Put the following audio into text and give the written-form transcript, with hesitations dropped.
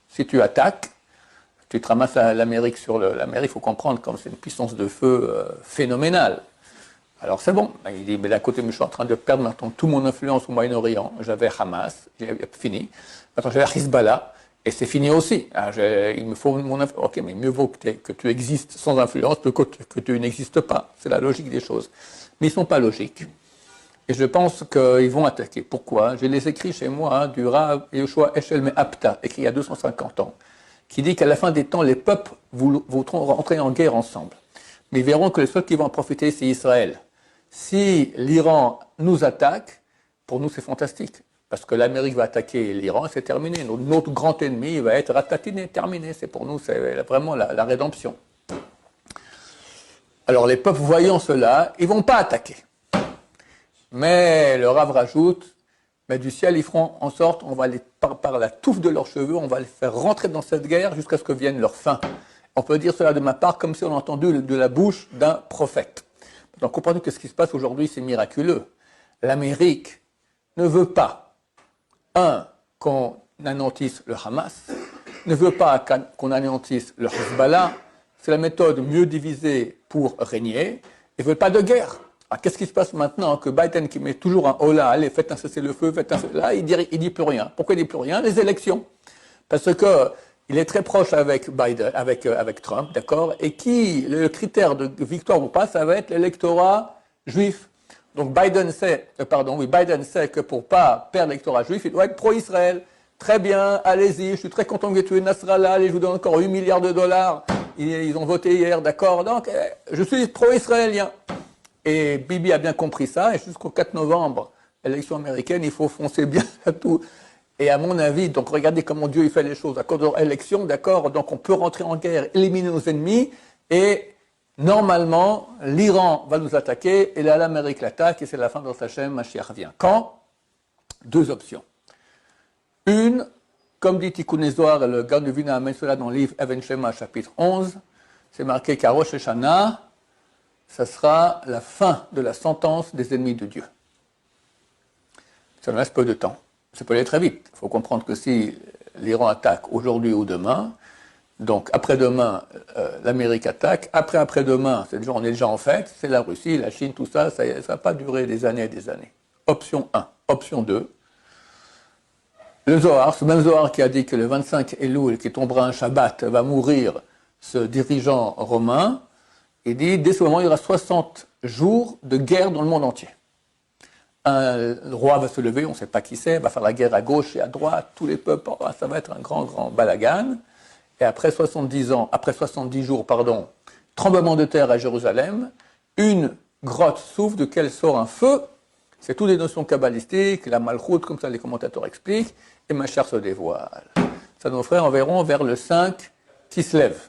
Si tu attaques, tu te ramasses à l'Amérique sur la mer, il faut comprendre comme c'est une puissance de feu phénoménale. Alors c'est bon. Il dit, mais d'un côté, je suis en train de perdre maintenant toute mon influence au Moyen-Orient. J'avais Hamas, fini. Maintenant j'avais Hezbollah, et c'est fini aussi. Il me faut mon influence. Ok, mais mieux vaut que tu existes sans influence que tu n'existes pas. C'est la logique des choses. Mais ils ne sont pas logiques. Et je pense qu'ils vont attaquer. Pourquoi? J'ai les écrits chez moi du Rav Yehoshua Eshel Me'apta, écrit il y a 250 ans, qui dit qu'à la fin des temps, les peuples voudront rentrer en guerre ensemble. Mais ils verront que les seuls qui vont en profiter, c'est Israël. Si l'Iran nous attaque, pour nous c'est fantastique, parce que l'Amérique va attaquer l'Iran et c'est terminé. Notre grand ennemi va être ratatiné, terminé. C'est pour nous, c'est vraiment la rédemption. Alors les peuples voyant cela, ils ne vont pas attaquer. Mais le Rav rajoute, mais du ciel ils feront en sorte, on va les par la touffe de leurs cheveux, on va les faire rentrer dans cette guerre jusqu'à ce que vienne leur fin. On peut dire cela de ma part comme si on a entendu de la bouche d'un prophète. Donc comprenez que ce qui se passe aujourd'hui, c'est miraculeux. L'Amérique ne veut pas, qu'on anéantisse le Hamas, ne veut pas qu'on anéantisse le Hezbollah. C'est la méthode mieux divisée pour régner, et ne veut pas de guerre. Alors qu'est-ce qui se passe maintenant que Biden qui met toujours un holà, allez, faites un cessez-le-feu, faites un là, il dit plus rien. Pourquoi il dit plus rien? Les élections. Parce que il est très proche avec Biden, avec Trump, d'accord? Et le critère de victoire ou pas, ça va être l'électorat juif. Donc Biden sait que pour pas perdre l'électorat juif, il doit être pro-Israël. Très bien, allez-y, je suis très content que vous ayez tué Nasrallah, allez, je vous donne encore 8 milliards de dollars. Ils ont voté hier, d'accord? Donc, je suis pro-israélien. Et Bibi a bien compris ça, et jusqu'au 4 novembre, élection américaine, il faut foncer bien à tout. Et à mon avis, donc regardez comment Dieu il fait les choses. À cause de l'élection, d'accord, donc on peut rentrer en guerre, éliminer nos ennemis, et normalement, l'Iran va nous attaquer, et là, l'Amérique l'attaque, et c'est la fin de Hachem, Mashiach vient. Quand? Deux options. Une, comme dit Tikkun Zohar, le Gaon de Vilna amène cela dans le livre Even Shema, chapitre 11, c'est marqué qu'à Rosh Hashanah, ça sera la fin de la sentence des ennemis de Dieu. Ça nous reste peu de temps. Ça peut aller très vite. Il faut comprendre que si l'Iran attaque aujourd'hui ou demain, donc après-demain, l'Amérique attaque, après-après-demain, on est déjà en fait, c'est la Russie, la Chine, tout ça, ça ne va pas durer des années et des années. Option 1. Option 2. Le Zohar, ce même Zohar qui a dit que le 25 Elul, qui tombera un Shabbat, va mourir ce dirigeant romain, il dit, dès ce moment, il y aura 60 jours de guerre dans le monde entier. Un roi va se lever, on ne sait pas qui c'est, va faire la guerre à gauche et à droite, tous les peuples, ça va être un grand, grand balagan. Et après 70 jours, tremblement de terre à Jérusalem, une grotte s'ouvre, de quelle sort un feu, c'est toutes des notions kabbalistiques, la malchoute, comme ça les commentateurs expliquent, et Mashiach se dévoile. Ça nous ferait environ vers le 5 qui se lève.